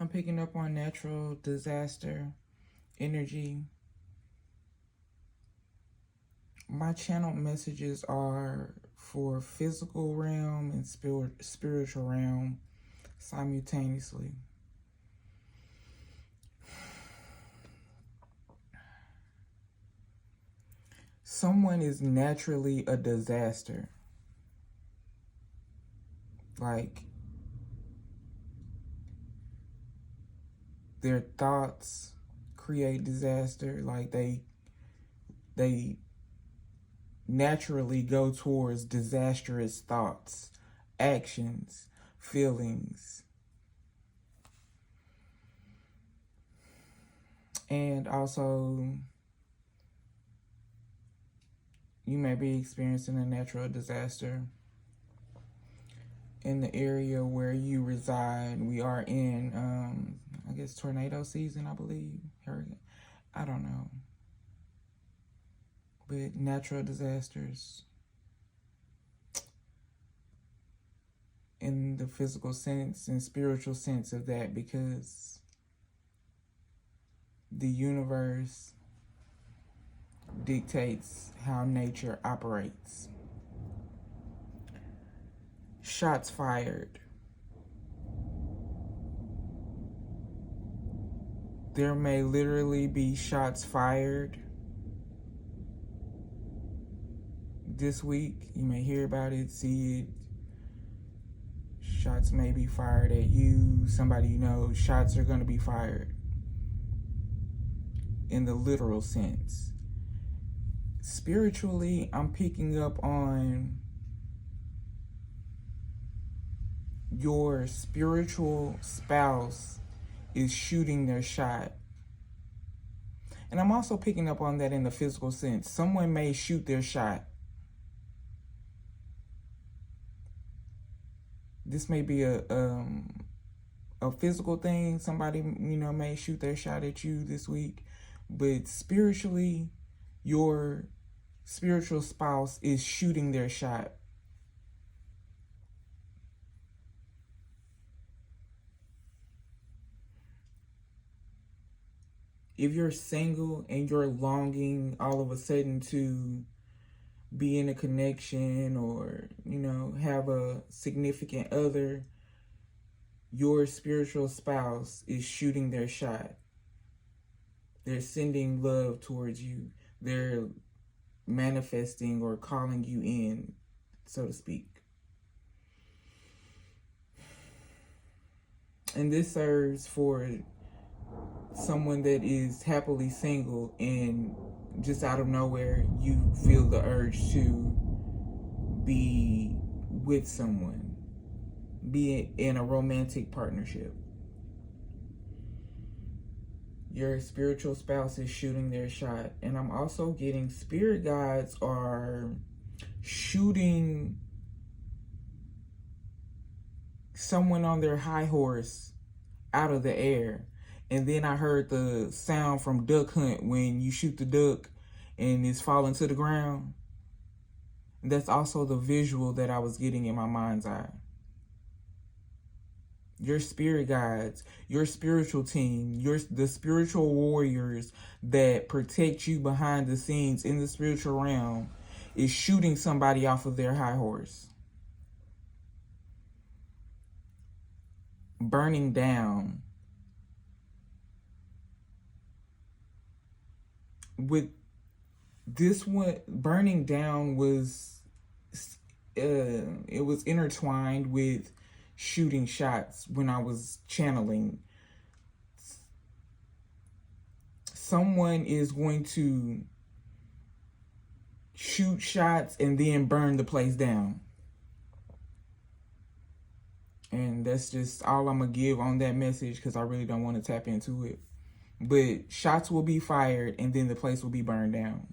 I'm picking up on natural disaster energy. My channel messages are for physical realm and spiritual realm simultaneously. Someone is naturally a disaster. Like, their thoughts create disaster. Like, they naturally go towards disastrous thoughts, actions, feelings. And also, you may be experiencing a natural disaster in the area where you reside. We are in, I guess, tornado season, I believe. Hurricane. I don't know. But natural disasters in the physical sense and spiritual sense of that, because the universe dictates how nature operates. Shots fired. There may literally be shots fired this week. You may hear about it, see it. Shots may be fired at you, somebody you know. Shots are going to be fired in the literal sense. Spiritually, I'm picking up on your spiritual spouse is shooting their shot. And I'm also picking up on that in the physical sense. Someone may shoot their shot. This may be a physical thing. Somebody, may shoot their shot at you this week. But spiritually, your spiritual spouse is shooting their shot. If you're single and you're longing all of a sudden to be in a connection or, have a significant other, your spiritual spouse is shooting their shot. They're sending love towards you. They're manifesting or calling you in, so to speak. And this serves for someone that is happily single and just out of nowhere you feel the urge to be with someone, be in a romantic partnership. Your spiritual spouse is shooting their shot. And I'm also getting spirit guides are shooting someone on their high horse out of the air. And then I heard the sound from Duck Hunt when you shoot the duck and it's falling to the ground. That's also the visual that I was getting in my mind's eye. Your spirit guides, your spiritual team, the spiritual warriors that protect you behind the scenes in the spiritual realm is shooting somebody off of their high horse. Burning down. With this one, burning down was, it was intertwined with shooting shots when I was channeling. Someone is going to shoot shots and then burn the place down. And that's just all I'm going to give on that message because I really don't want to tap into it. But shots will be fired and then the place will be burned down.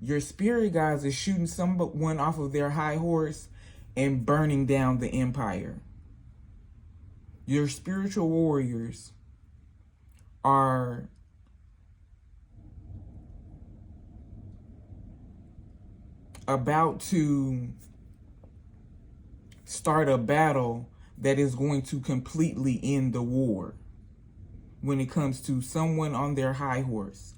Your spirit guides is shooting someone off of their high horse and burning down the empire. Your spiritual warriors are about to start a battle that is going to completely end the war when it comes to someone on their high horse.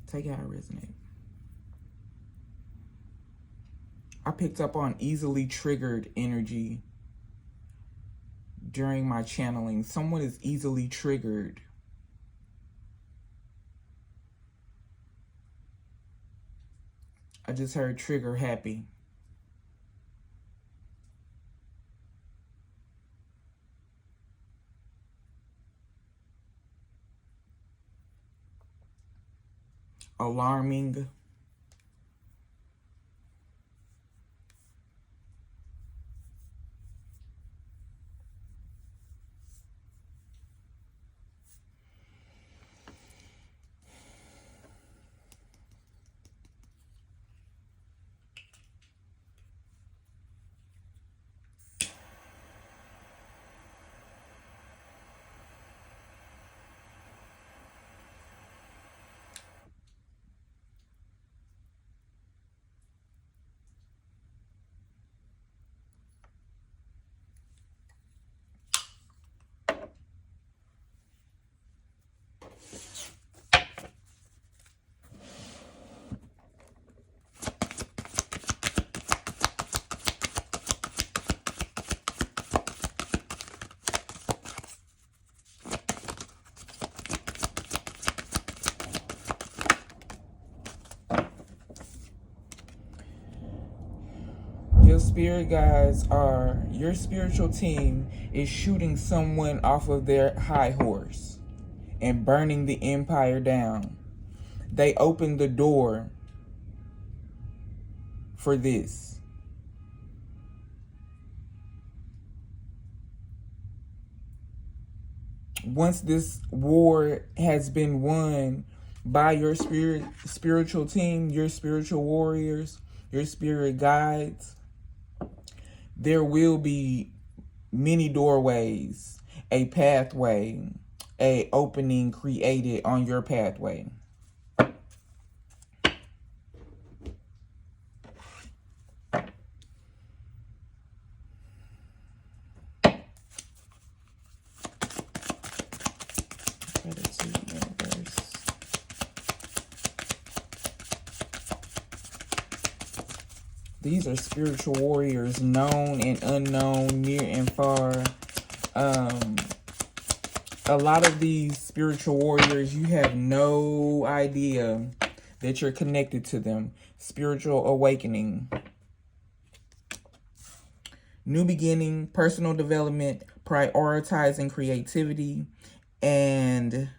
Take it how it resonates. I picked up on easily triggered energy during my channeling. Someone is easily triggered. I just heard trigger happy. Alarming. Your spirit guides are, your spiritual team is shooting someone off of their high horse and burning the empire down. They opened the door for this. Once this war has been won by your spiritual team, your spiritual warriors, your spirit guides, there will be many doorways, a pathway, a opening created on your pathway. These are spiritual warriors, known and unknown, near and far. A lot of these spiritual warriors, you have no idea that you're connected to them. Spiritual awakening. New beginning, personal development, prioritizing creativity, and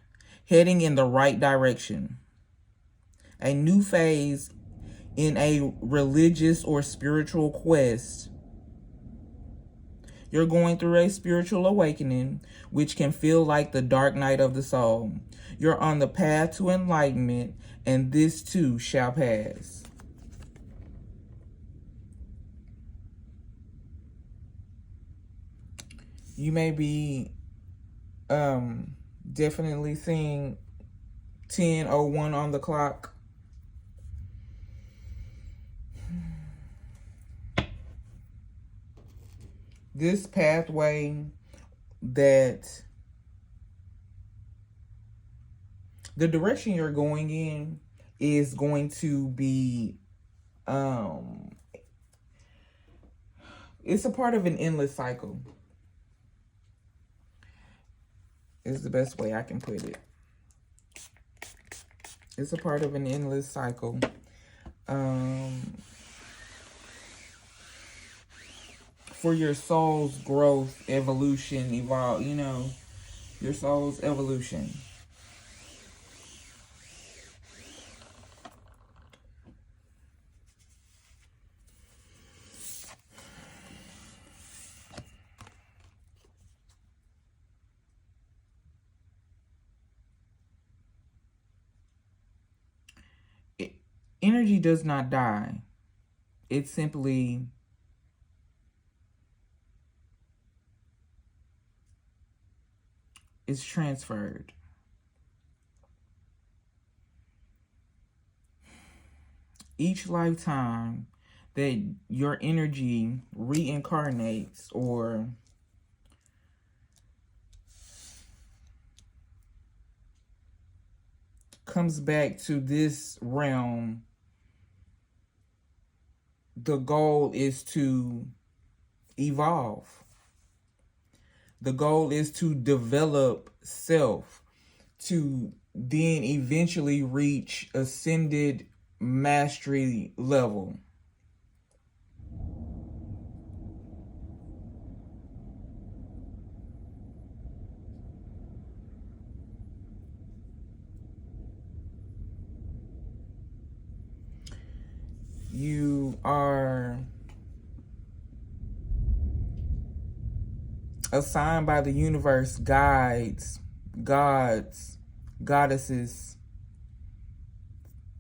heading in the right direction. A new phase in a religious or spiritual quest. You're going through a spiritual awakening, which can feel like the dark night of the soul. You're on the path to enlightenment, and this too shall pass. You may be definitely seeing 10:01 on the clock. This pathway that the direction you're going in is going to be it's a part of an endless cycle, is the best way I can put it. It's a part of an endless cycle. For your soul's growth, evolution, evolve, your soul's evolution. Energy does not die. It simply is transferred. each lifetime that your energy reincarnates or comes back to this realm, the goal is to evolve. The goal is to develop self, to then eventually reach ascended mastery level. You are assigned by the universe guides, gods, goddesses,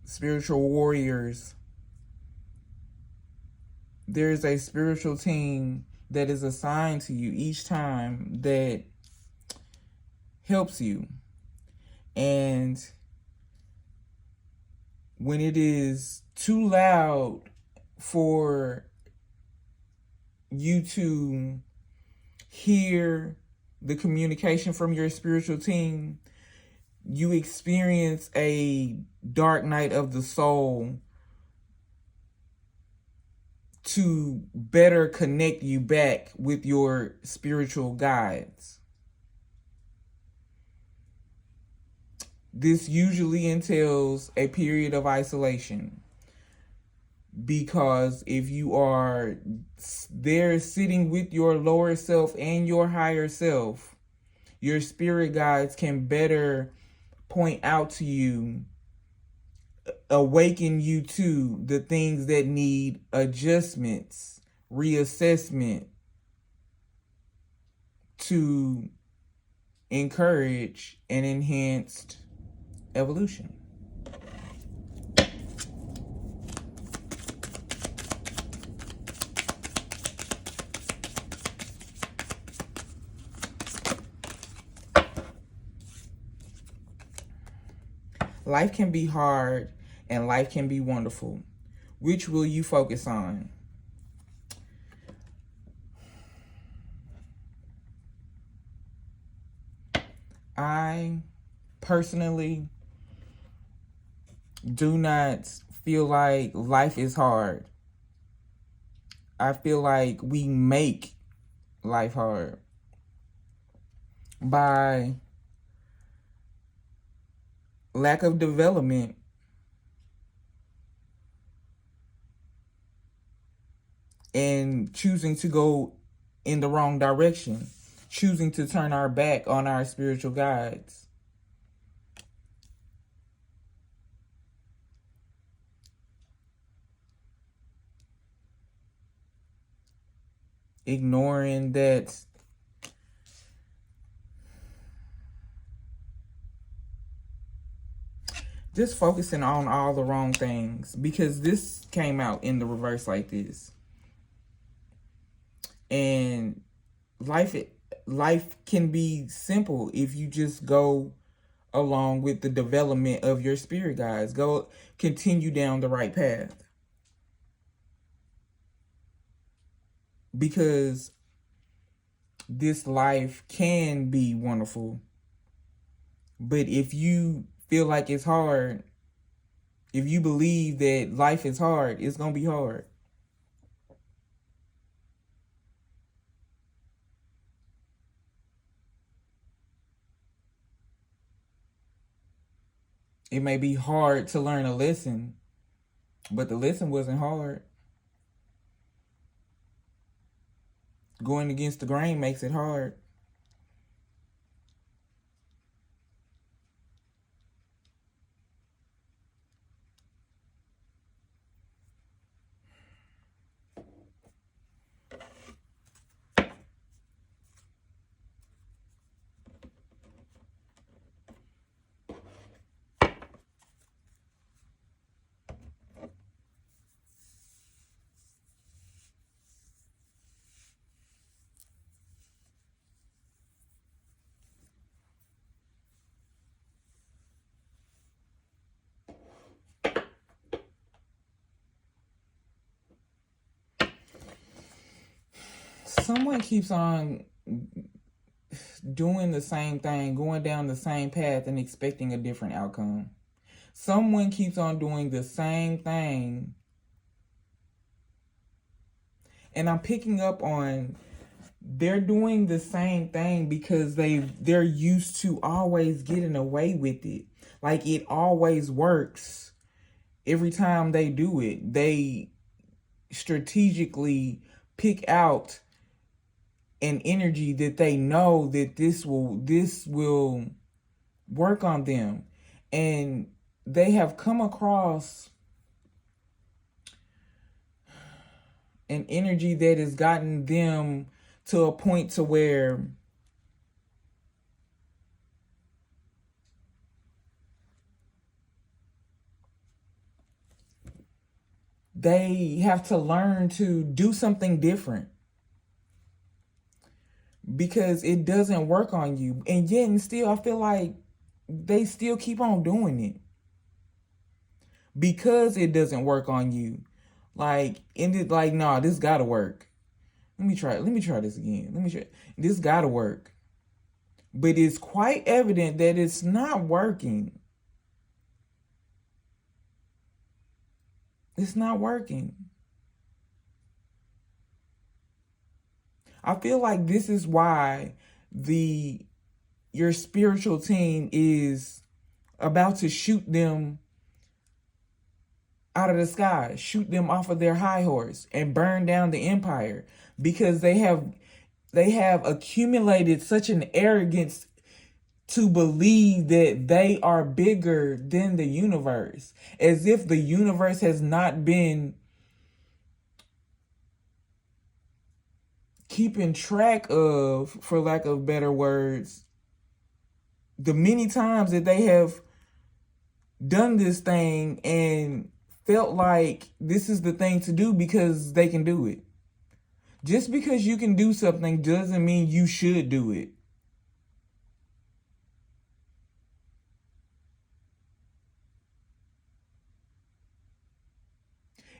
spiritual warriors. There's a spiritual team that is assigned to you each time that helps you. And when it is too loud for you to hear the communication from your spiritual team, you experience a dark night of the soul to better connect you back with your spiritual guides. This usually entails a period of isolation, because if you are there sitting with your lower self and your higher self, your spirit guides can better point out to you, awaken you to the things that need adjustments, reassessment, to encourage an enhanced evolution. Life can be hard and life can be wonderful. Which will you focus on? I personally do not feel like life is hard. I feel like we make life hard by lack of development and choosing to go in the wrong direction, choosing to turn our back on our spiritual guides. Ignoring that just focusing on all the wrong things, because this came out in the reverse like this. And life can be simple if you just go along with the development of your spirit guides. Continue down the right path. Because this life can be wonderful. But if you feel like it's hard, if you believe that life is hard, it's going to be hard. It may be hard to learn a lesson, but the lesson wasn't hard. Going against the grain makes it hard. Someone keeps on doing the same thing, going down the same path and expecting a different outcome. Someone keeps on doing the same thing. And I'm picking up on they're doing the same thing because they're used to always getting away with it. Like it always works every time they do it. They strategically pick out an energy that they know that this will work on them. And they have come across an energy that has gotten them to a point to where they have to learn to do something different because it doesn't work on you. And yet and still, I feel like they still keep on doing it because it doesn't work on you. Like, and it like, nah, this gotta work. Let me try this again. This gotta work. But it's quite evident that it's not working. It's not working. I feel like this is why your spiritual team is about to shoot them out of the sky, shoot them off of their high horse and burn down the empire, because they have accumulated such an arrogance to believe that they are bigger than the universe, as if the universe has not been keeping track of, for lack of better words, the many times that they have done this thing and felt like this is the thing to do because they can do it. Just because you can do something doesn't mean you should do it.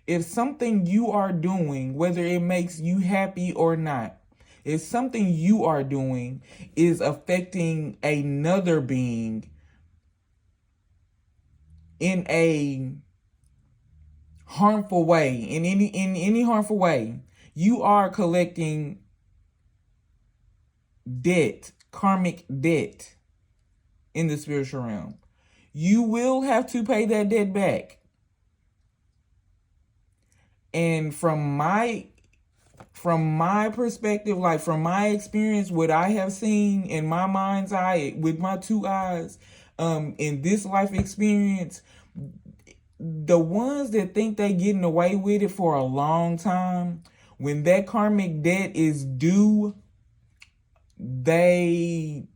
If something you are doing, whether it makes you happy or not, if something you are doing is affecting another being in a harmful way, in any harmful way, you are collecting debt, karmic debt in the spiritual realm. You will have to pay that debt back. And from my perspective, like from my experience, what I have seen in my mind's eye, with my two eyes, in this life experience, the ones that think they getting away with it for a long time, when that karmic debt is due, they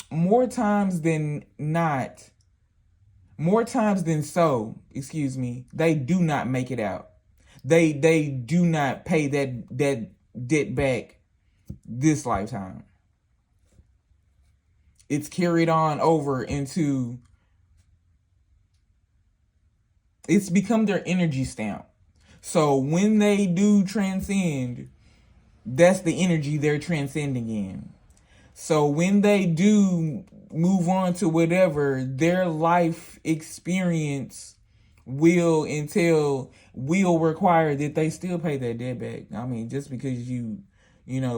more times than so, they do not make it out. They do not pay that debt back this lifetime. It's carried on over into, it's become their energy stamp. So when they do transcend, that's the energy they're transcending in. So when they do move on to whatever, their life experience will require that they still pay that debt back. I mean, just because you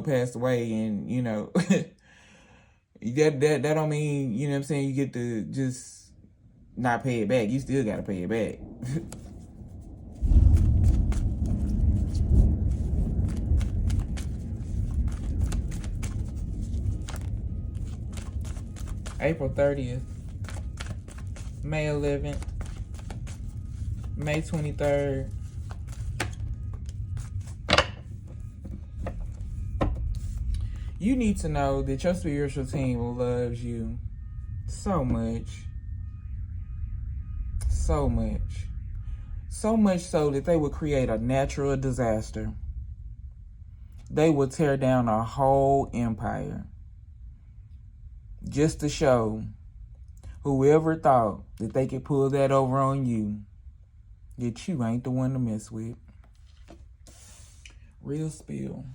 passed away and, that don't mean, you know what I'm saying, you get to just not pay it back. You still got to pay it back. April 30th, May 11th, May 23rd. You need to know that your spiritual team loves you so much. So much. So much so that they would create a natural disaster. They would tear down a whole empire just to show whoever thought that they could pull that over on you, that you ain't the one to mess with. Real spill.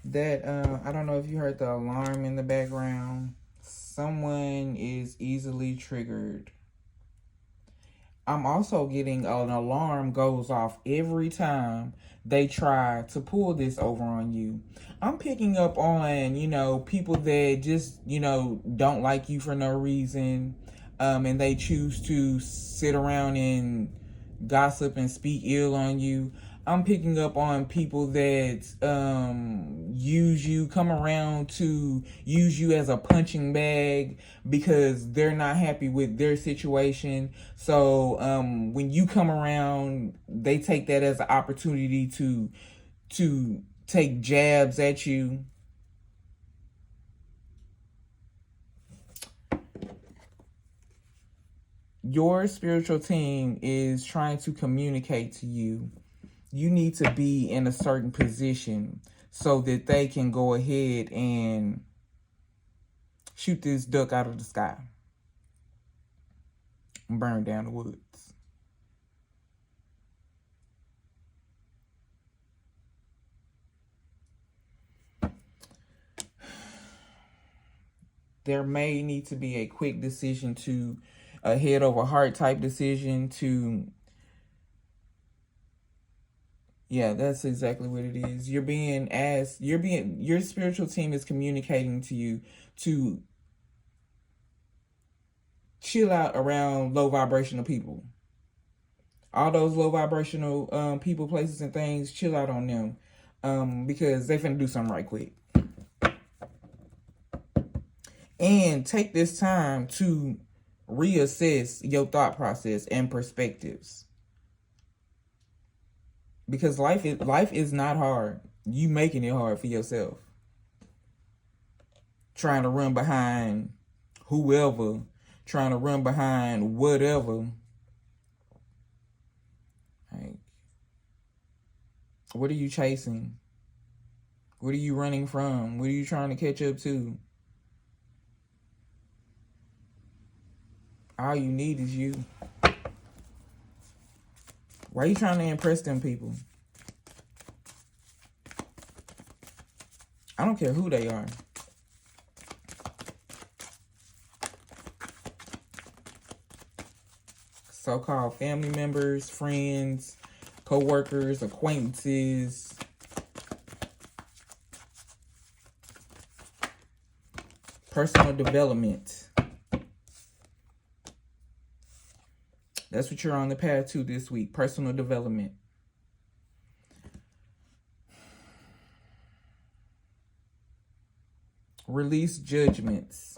That, I don't know if you heard the alarm in the background. Someone is easily triggered. I'm also getting an alarm goes off every time they try to pull this over on you. I'm picking up on, people that just, don't like you for no reason. And they choose to sit around and gossip and speak ill on you. I'm picking up on people that come around to use you as a punching bag because they're not happy with their situation. So when you come around, they take that as an opportunity to take jabs at you. Your spiritual team is trying to communicate to you. You need to be in a certain position so that they can go ahead and shoot this duck out of the sky and burn down the woods. There may need to be a quick decision to a head over heart type decision to, yeah, that's exactly what it is. You're being asked, your spiritual team is communicating to you to chill out around low vibrational people. All those low vibrational people, places, and things, chill out on them because they finna do something right quick. And take this time to reassess your thought process and perspectives. Because life is not hard. You making it hard for yourself. Trying to run behind whoever, trying to run behind whatever. Like, what are you chasing? What are you running from? What are you trying to catch up to? All you need is you. Why are you trying to impress them people? I don't care who they are. So-called family members, friends, co-workers, acquaintances. Personal development. That's what you're on the path to this week. Personal development. Release judgments.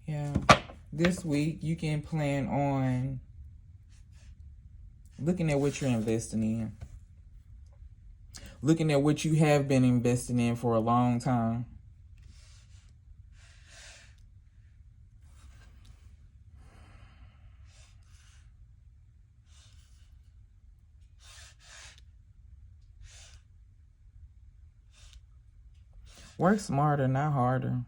Yeah. This week, you can plan on looking at what you're investing in. Looking at what you have been investing in for a long time. Work smarter, not harder.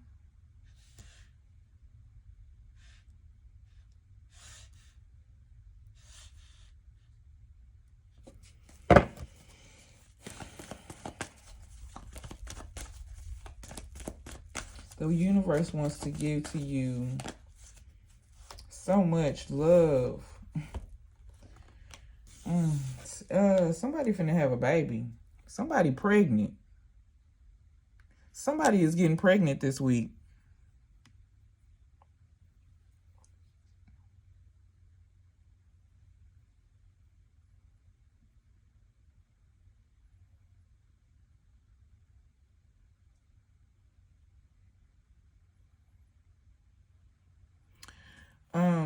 The universe wants to give to you so much love. Somebody finna have a baby. Somebody pregnant. Somebody is getting pregnant this week.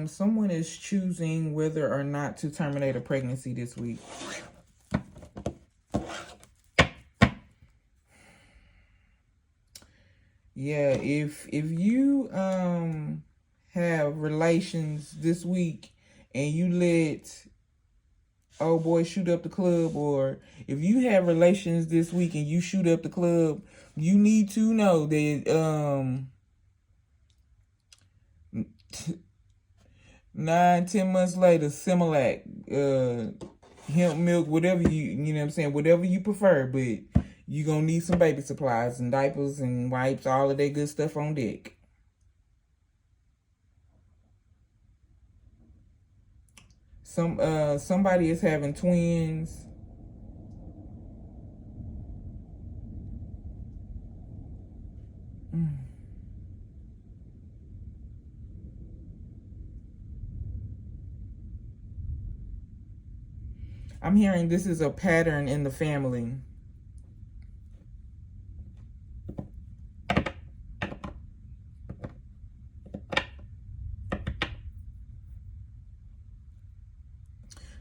someone is choosing whether or not to terminate a pregnancy this week. Yeah, if you have relations this week and you let oh boy shoot up the club, or if you have relations this week and you shoot up the club, you need to know that 9-10 months later, Similac, hemp milk, whatever you know what I'm saying, whatever you prefer, but you gonna need some baby supplies and diapers and wipes, all of that good stuff on deck. Somebody is having twins. I'm hearing this is a pattern in the family.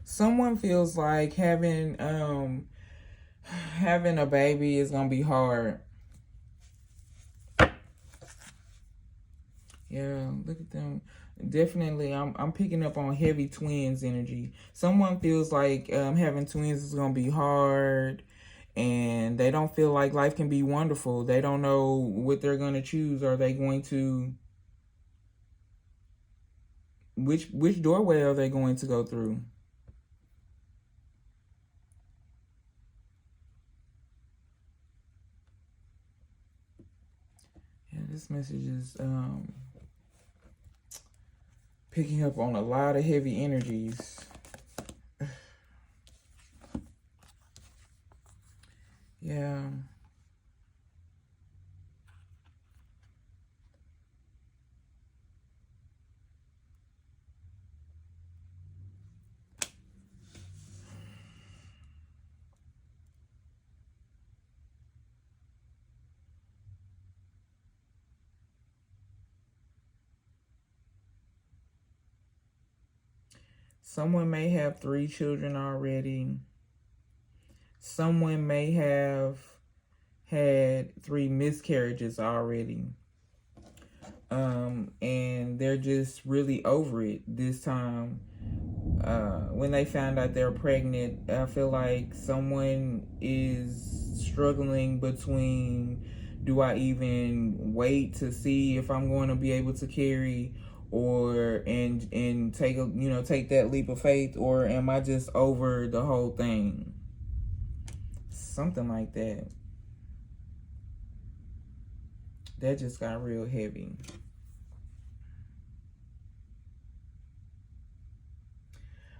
Someone feels like having a baby is gonna be hard. Yeah, look at them. Definitely, I'm picking up on heavy twins energy. Someone feels like having twins is gonna be hard, and they don't feel like life can be wonderful. They don't know what they're gonna choose. Are they going to which doorway are they going to go through? Yeah, this message is picking up on a lot of heavy energies. Yeah. Someone may have 3 children already. Someone may have had 3 miscarriages already. And they're just really over it this time. When they found out they're pregnant, I feel like someone is struggling between, do I even wait to see if I'm going to be able to carry, or and take that leap of faith, or am I just over the whole thing? Something like that. That just got real heavy.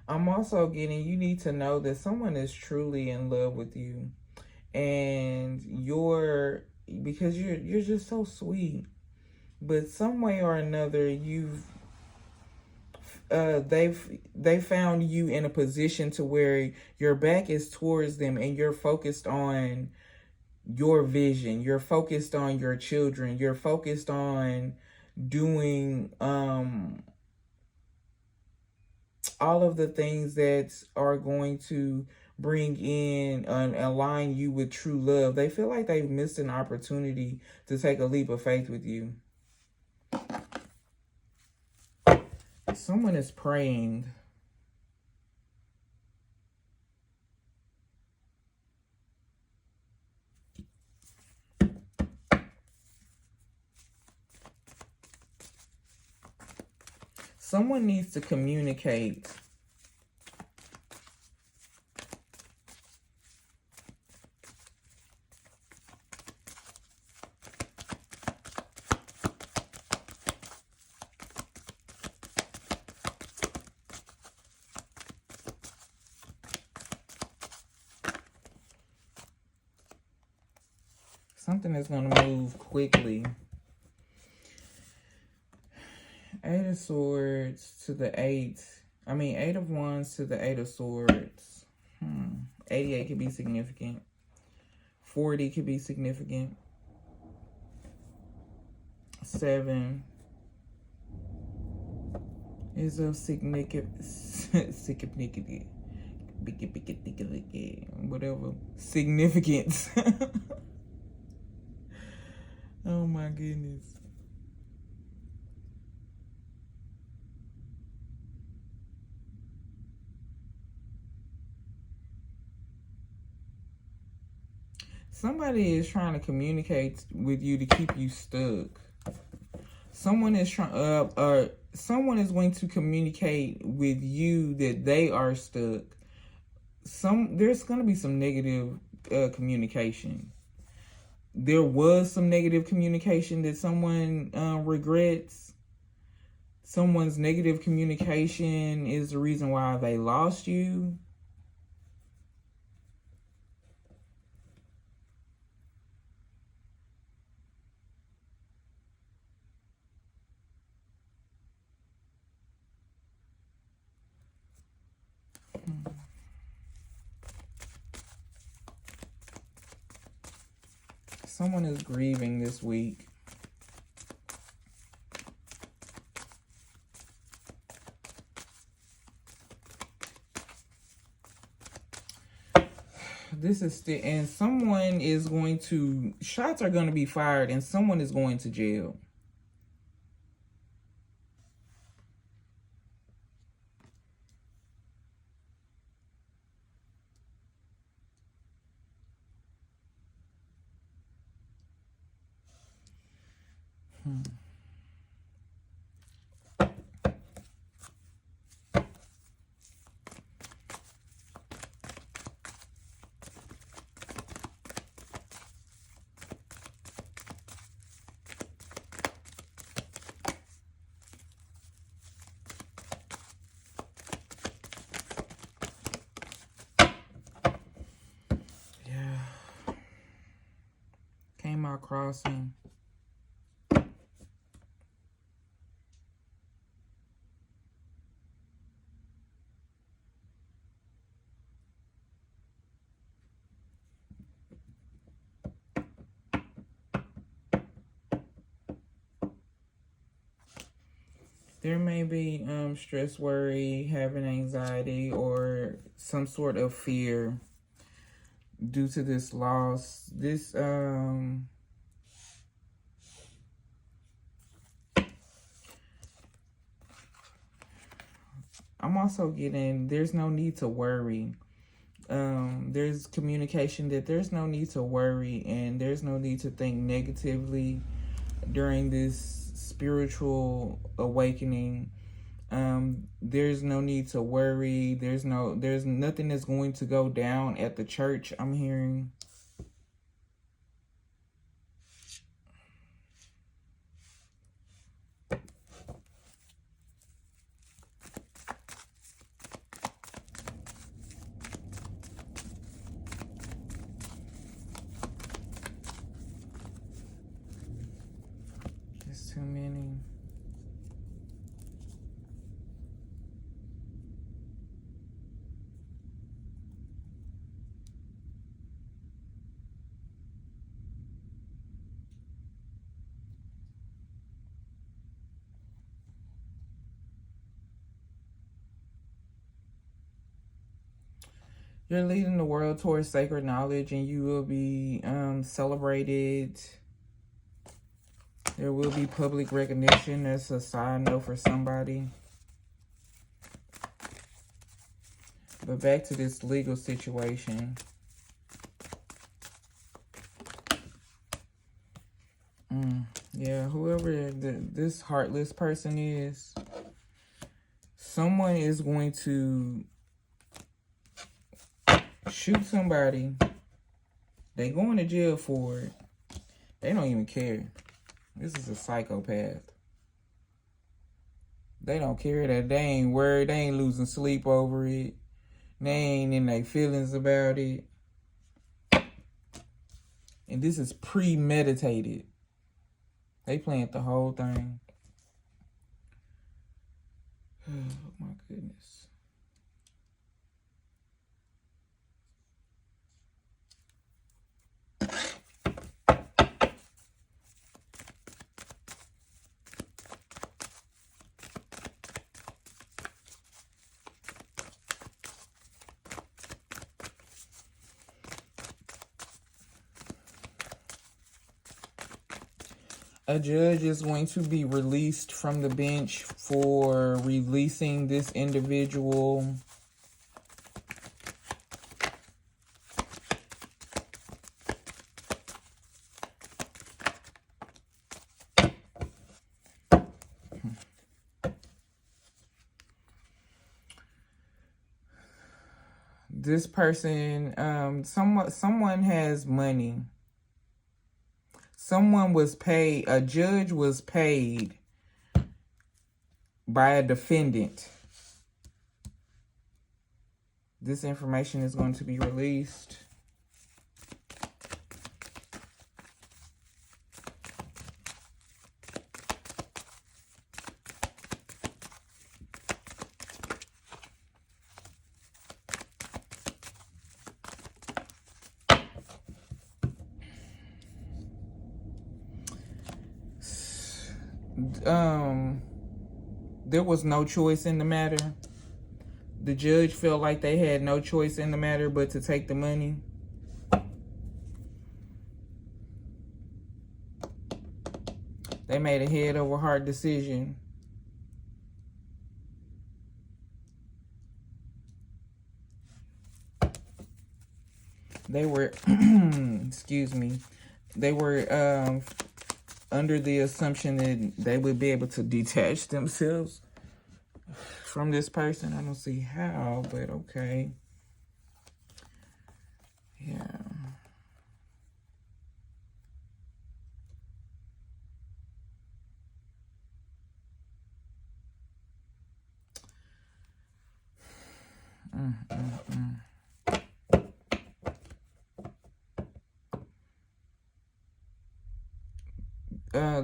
I'm also getting, you need to know that someone is truly in love with you, and because you're just so sweet, but some way or another they found you in a position to where your back is towards them and you're focused on your vision, you're focused on your children, you're focused on doing all of the things that are going to bring in and align you with true love. They feel like they've missed an opportunity to take a leap of faith with you. Someone is praying. Someone needs to communicate. Something is going to move quickly. 8 of Swords to the 8. 8 of Wands to the 8 of Swords. 88 could be significant. 40 could be significant. 7. is of significance, whatever significance. Oh my goodness. Somebody is trying to communicate with you to keep you stuck. Someone is someone is going to communicate with you that they are stuck. There's going to be some negative communication. There was some negative communication that someone regrets. Someone's negative communication is the reason why they lost you. Someone is grieving this week. This is still, and someone is going to, shots are going to be fired and someone is going to jail. Came out crossing. There may be stress, worry, having anxiety, or some sort of fear due to this loss. This I'm also getting, there's no need to worry. There's communication that there's no need to worry and there's no need to think negatively during this spiritual awakening. There's no need to worry. There's nothing that's going to go down at the church, I'm hearing. Too many. You're leading the world towards sacred knowledge and you will be celebrated. There will be public recognition. That's a side note for somebody. But back to this legal situation. Yeah, whoever this heartless person is, someone is going to shoot somebody. They going to jail for it. They don't even care. This is a psychopath. They don't care that they ain't worried. They ain't losing sleep over it. They ain't in their feelings about it. And this is premeditated. They planned the whole thing. Oh my goodness. A judge is going to be released from the bench for releasing this individual. This person, someone has money. Someone was paid, a judge was paid by a defendant. This information is going to be released. There was no choice in the matter. The judge felt like they had no choice in the matter but to take the money. They made a head over heart decision. They were, excuse me, they were under the assumption that they would be able to detach themselves from this person. I don't see how, but okay. Yeah.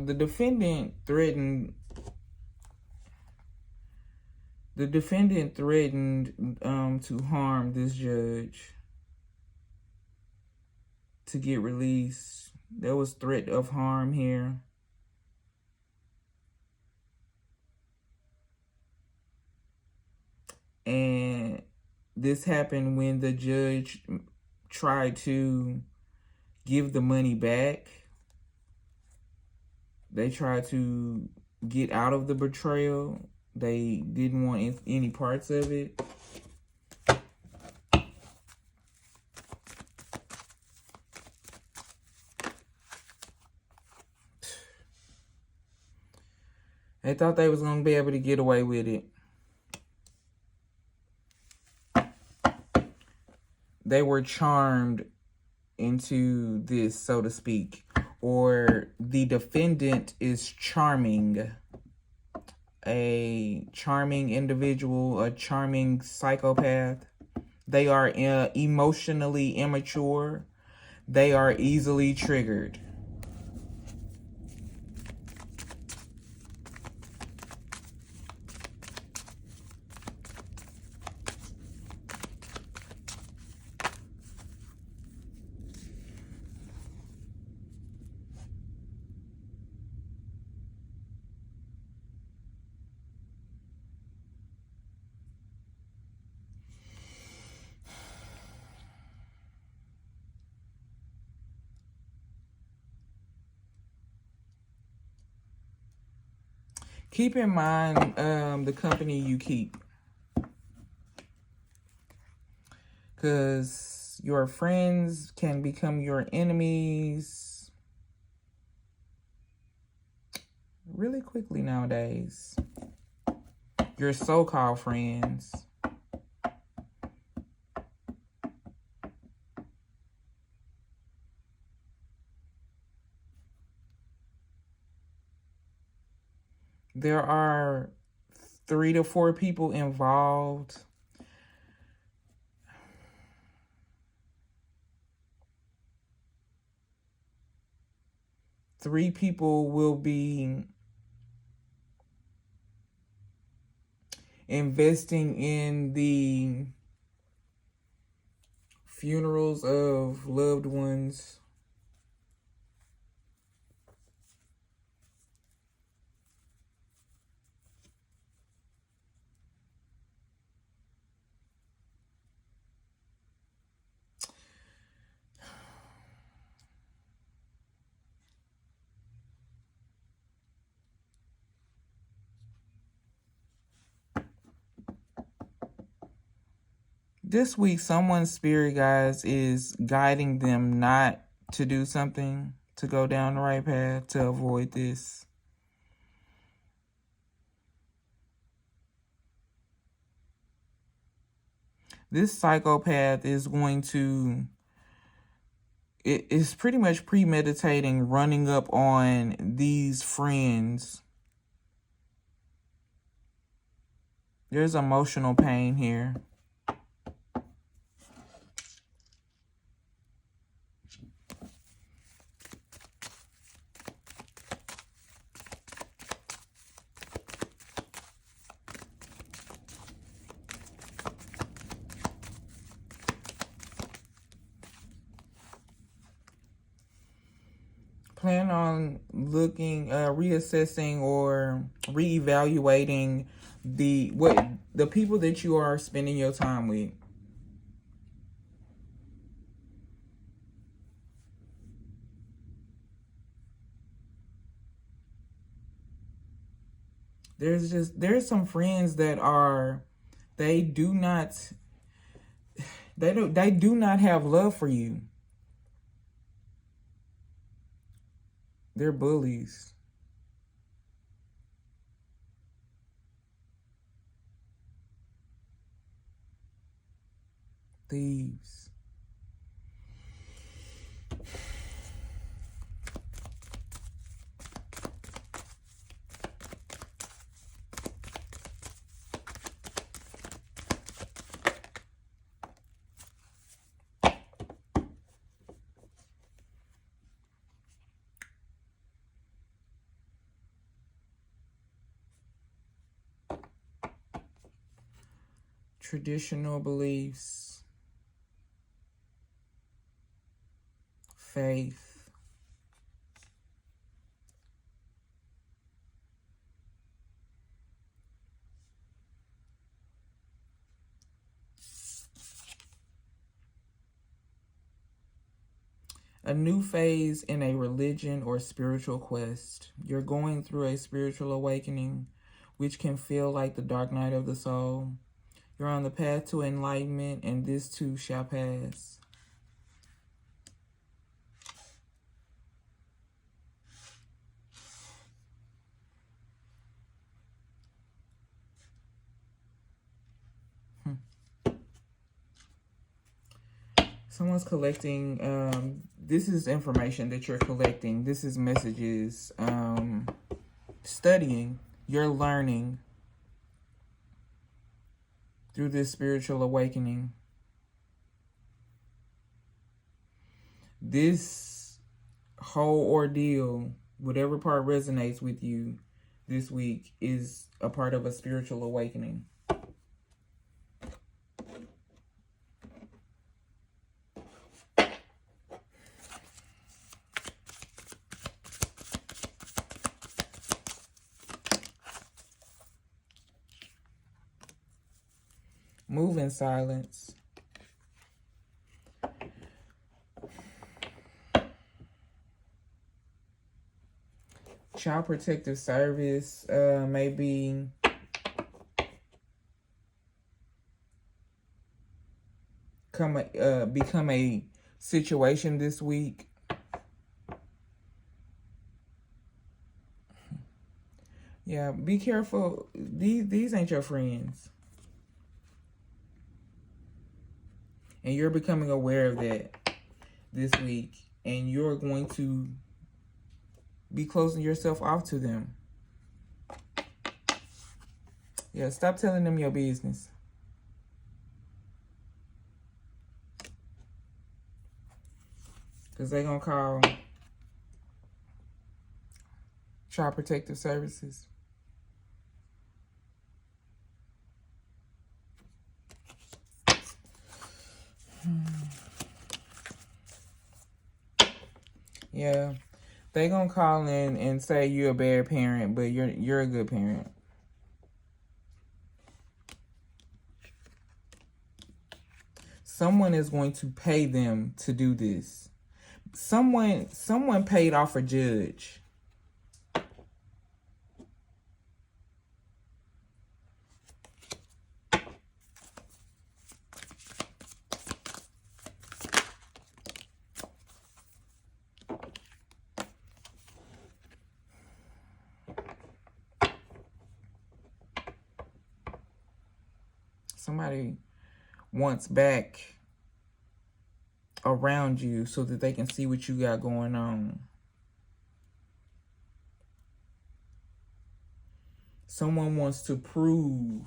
The defendant threatened to harm this judge to get released. There was threat of harm here. And this happened when the judge tried to give the money back. They tried to get out of the betrayal. They didn't want any parts of it. They thought they was going to be able to get away with it. They were charmed into this, so to speak. Or the defendant is charming. A charming individual, a charming psychopath. They are emotionally immature. They are easily triggered. Keep in mind the company you keep. Because your friends can become your enemies really quickly nowadays. Your so-called friends. There are 3 to 4 people involved. Three people will be investing in the funerals of loved ones. This week, someone's spirit, guys, is guiding them not to do something, to go down the right path, to avoid this. This psychopath is going to, it is pretty much premeditating running up on these friends. There's emotional pain here. Plan on looking, reassessing or reevaluating the people that you are spending your time with. There's some friends that are, they do not have love for you. They're bullies. Thieves. Traditional beliefs, faith, a new phase in a religion or spiritual quest. You're going through a spiritual awakening, which can feel like the dark night of the soul. You're on the path to enlightenment, and this too shall pass. Someone's collecting, this is information that you're collecting. This is messages, studying, you're learning through this spiritual awakening. This whole ordeal, whatever part resonates with you this week, is a part of a spiritual awakening. Move in silence. Child Protective Service may become a situation this week. Yeah, be careful. These ain't your friends. And you're becoming aware of that this week. And you're going to be closing yourself off to them. Yeah, stop telling them your business. Because they're going to call Child Protective Services. Yeah, they gonna call in and say you're a bad parent, but you're a good parent. Someone is going to pay them to do this. Someone paid off a judge. Somebody wants back around you so that they can see what you got going on. Someone wants to prove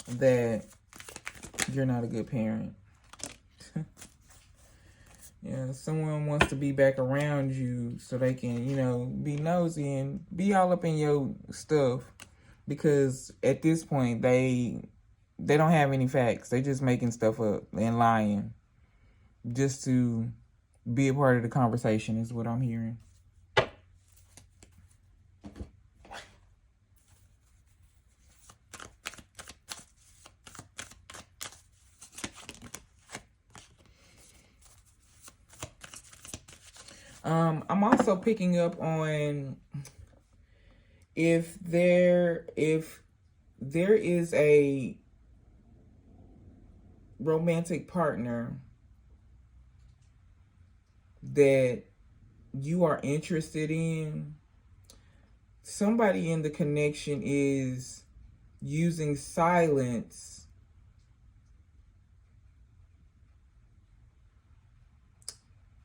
that you're not a good parent. Yeah, someone wants to be back around you so they can, you know, be nosy and be all up in your stuff. Because at this point, they don't have any facts. They just making stuff up and lying just to be a part of the conversation is what I'm hearing. I'm also picking up on if there is a romantic partner that you are interested in, somebody in the connection is using silence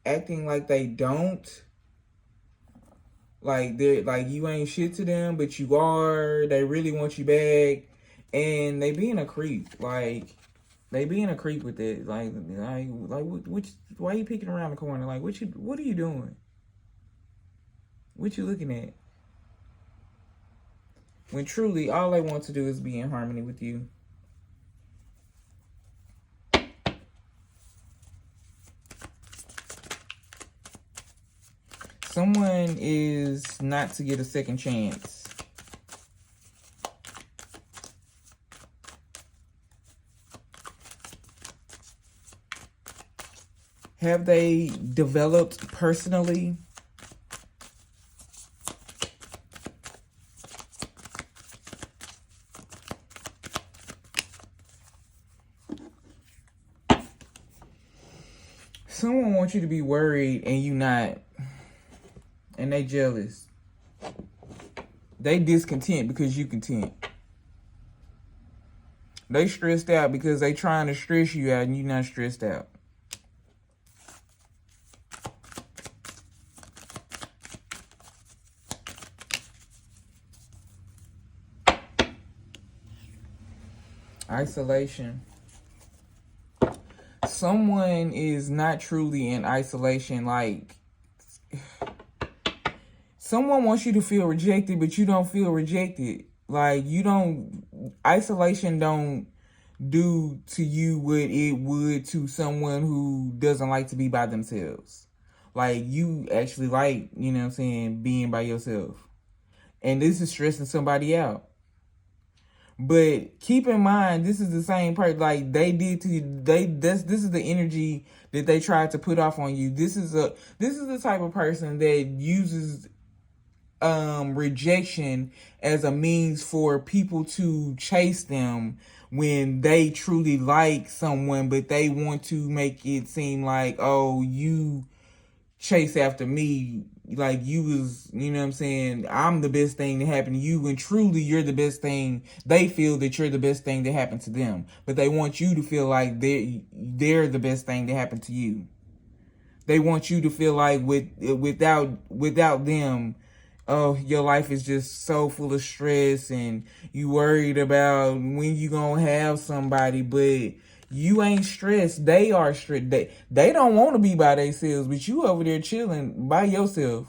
acting like they don't. Like they're like you ain't shit to them, but you are. They really want you back, and they being a creep. Like they being a creep with it. Like what? Why are you peeking around the corner? Like what are you doing? What you looking at? When truly all they want to do is be in harmony with you. Someone is not to get a second chance. Have they developed personally? Someone wants you to be worried and you not. And they jealous. They discontent because you content. They stressed out because they trying to stress you out and you not stressed out. Isolation. Someone is not truly in isolation. Like, someone wants you to feel rejected, but you don't feel rejected. Like, you don't, isolation don't do to you what it would to someone who doesn't like to be by themselves. Like, you actually like, you know what I'm saying, being by yourself. And this is stressing somebody out. But keep in mind, this is the same person. Like they did to you. This is the energy that they tried to put off on you. This is the type of person that uses rejection as a means for people to chase them when they truly like someone, but they want to make it seem like, oh, you chase after me, like you was, you know what I'm saying, I'm the best thing that happened to you, when truly you're the best thing. They feel that you're the best thing that happened to them, but they want you to feel like they're the best thing that happened to you. They want you to feel like without them, oh, your life is just so full of stress and you worried about when you gonna have somebody, but you ain't stressed. They are stressed. They don't want to be by themselves, but you over there chilling by yourself.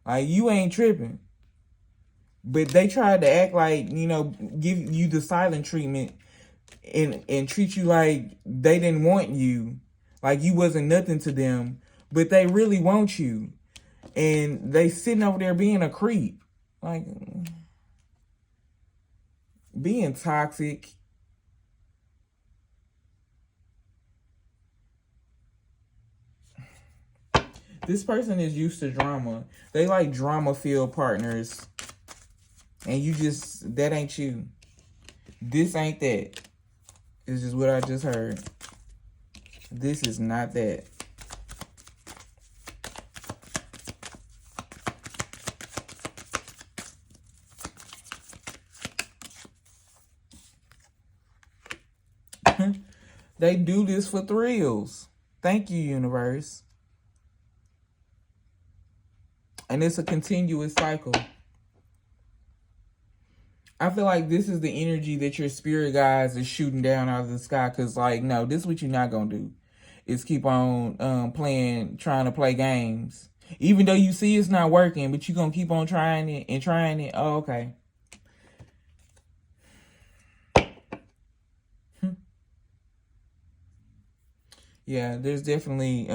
Like, you ain't tripping. But they tried to act like, you know, give you the silent treatment and treat you like they didn't want you. Like you wasn't nothing to them. But they really want you. And they sitting over there being a creep. Like, being toxic. This person is used to drama. They like drama-filled partners. And you just, that ain't you. This ain't that. It's just what I just heard. This is not that. They do this for thrills. Thank you, universe. And it's a continuous cycle. I feel like this is the energy that your spirit guides is shooting down out of the sky. Because, like, no, this is what you're not going to do. Is keep on trying to play games. Even though you see it's not working, but you're going to keep on trying it and trying it. Oh, okay. Yeah, there's definitely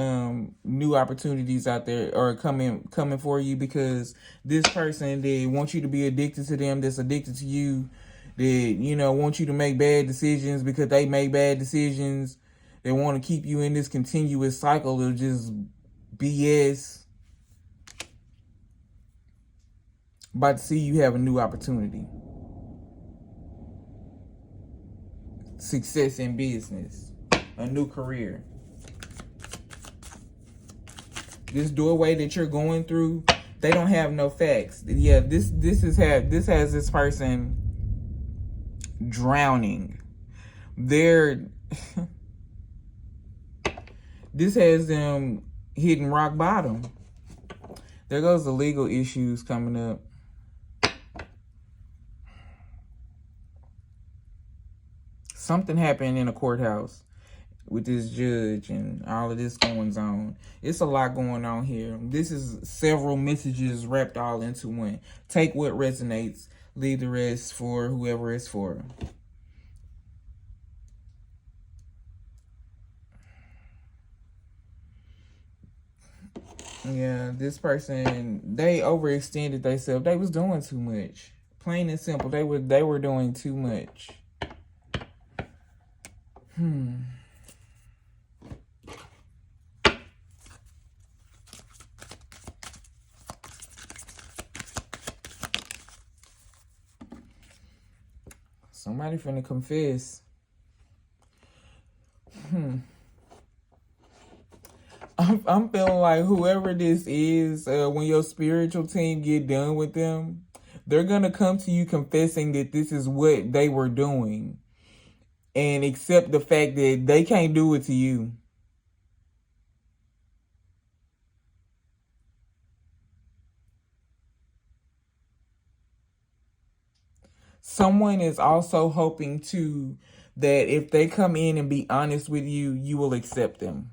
new opportunities out there or coming for you, because this person, they want you to be addicted to them, that's addicted to you, that, you know, want you to make bad decisions because they make bad decisions. They want to keep you in this continuous cycle of just BS. About to see you have a new opportunity. Success in business. A new career. This doorway that you're going through, they don't have no facts. Yeah, this has this person drowning. This has them hitting rock bottom. There goes the legal issues coming up. Something happened in a courthouse with this judge and all of this going on. It's a lot going on here. This is several messages wrapped all into one. Take what resonates, leave the rest for whoever it's for. Yeah, this person, they overextended themselves. They was doing too much. Plain and simple, they were doing too much. Somebody finna confess. I'm feeling like whoever this is, when your spiritual team get done with them, they're gonna come to you confessing that this is what they were doing, and accept the fact that they can't do it to you. Someone is also hoping too that if they come in and be honest with you, you will accept them.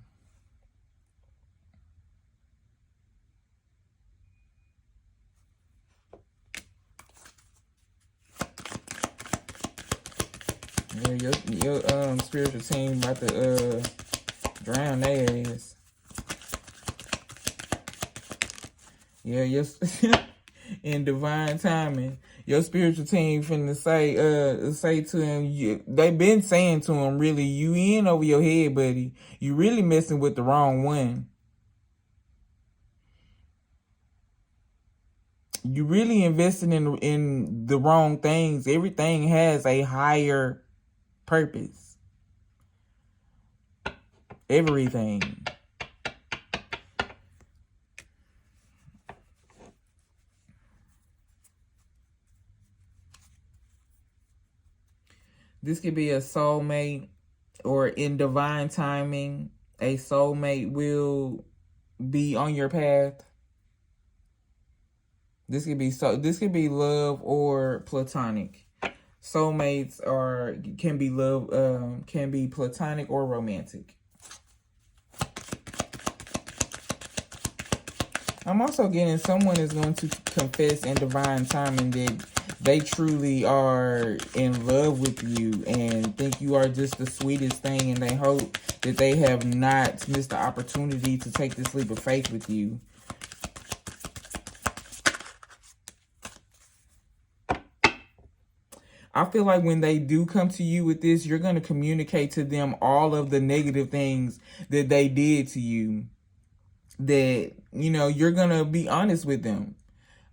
Yeah, your spiritual team about to drown their ass. Yeah, yes. In divine timing, your spiritual team finna say to him, they been saying to him, really, you in over your head, buddy. You really messing with the wrong one. You really investing in the wrong things. Everything has a higher purpose. Everything. This could be a soulmate, or in divine timing, a soulmate will be on your path. This could be love or platonic. Soulmates can be love, can be platonic or romantic. I'm also getting someone is going to confess in divine timing that they truly are in love with you and think you are just the sweetest thing, and they hope that they have not missed the opportunity to take this leap of faith with you. I feel like when they do come to you with this, you're going to communicate to them all of the negative things that they did to you. That, you know, you're going to be honest with them.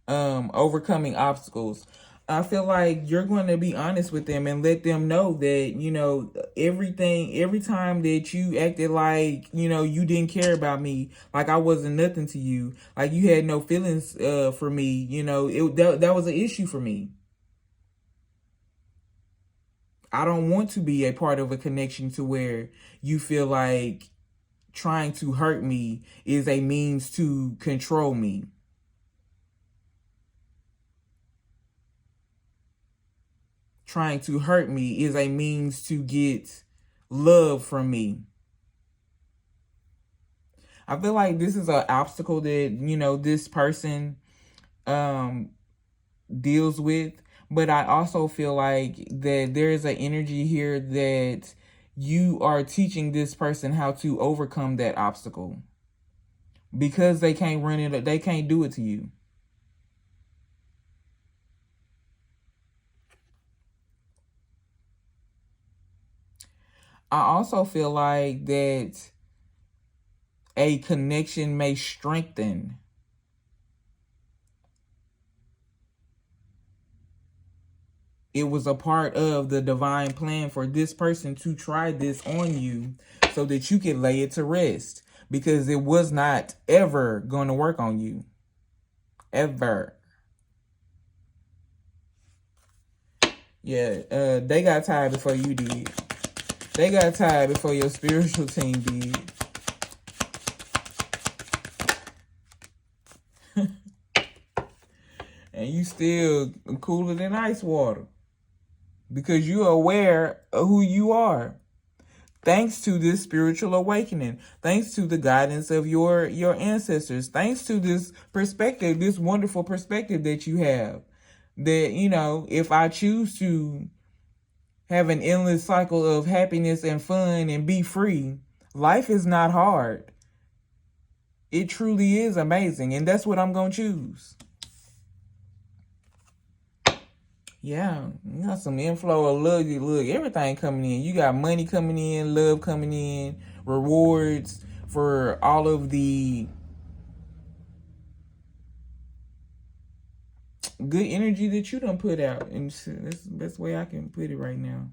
Overcoming obstacles. I feel like you're going to be honest with them and let them know that, you know, every time that you acted like, you know, you didn't care about me, like I wasn't nothing to you, like you had no feelings for me, you know, that was an issue for me. I don't want to be a part of a connection to where you feel like trying to hurt me is a means to control me. Trying to hurt me is a means to get love from me. I feel like this is an obstacle that, this person deals with. But I also feel like that there is an energy here that you are teaching this person how to overcome that obstacle. Because they can't run it, they can't do it to you. I also feel like that a connection may strengthen. It was a part of the divine plan for this person to try this on you so that you could lay it to rest. Because it was not ever going to work on you. Ever. Yeah, they got tired before you did. They got tired before your spiritual team did. And you still cooler than ice water. Because you're aware of who you are. Thanks to this spiritual awakening. Thanks to the guidance of your ancestors. Thanks to this perspective, this wonderful perspective that you have. That, if I choose to have an endless cycle of happiness and fun and be free, life is not hard. It truly is amazing. And that's what I'm going to choose. Yeah, you got some inflow of love. Look, everything coming in. You got money coming in, love coming in, rewards for all of the good energy that you done put out. And that's the best way I can put it right now.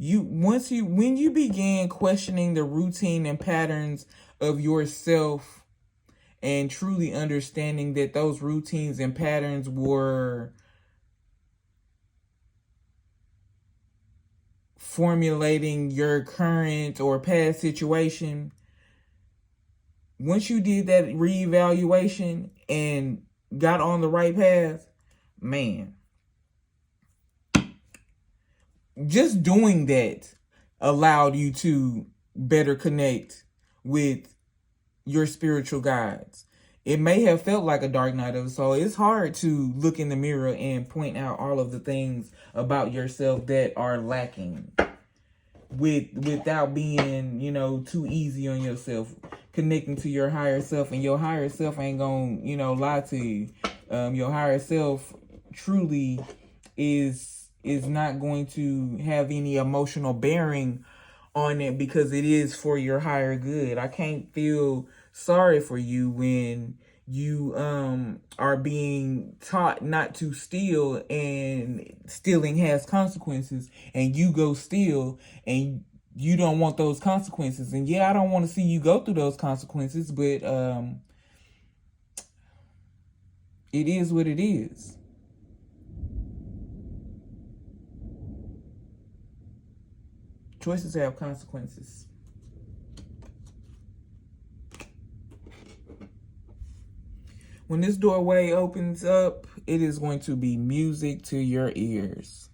When you began questioning the routine and patterns of yourself and truly understanding that those routines and patterns were formulating your current or past situation, once you did that reevaluation and got on the right path, man, just doing that allowed you to better connect with your spiritual guides. It may have felt like a dark night of the soul. It's hard to look in the mirror and point out all of the things about yourself that are lacking without being, too easy on yourself, connecting to your higher self. And your higher self ain't gonna, lie to you. Your higher self truly is not going to have any emotional bearing on it because it is for your higher good. I can't feel sorry for you when you are being taught not to steal and stealing has consequences and you go steal and you don't want those consequences. And yeah, I don't want to see you go through those consequences, but it is what it is. Choices have consequences. When this doorway opens up, it is going to be music to your ears.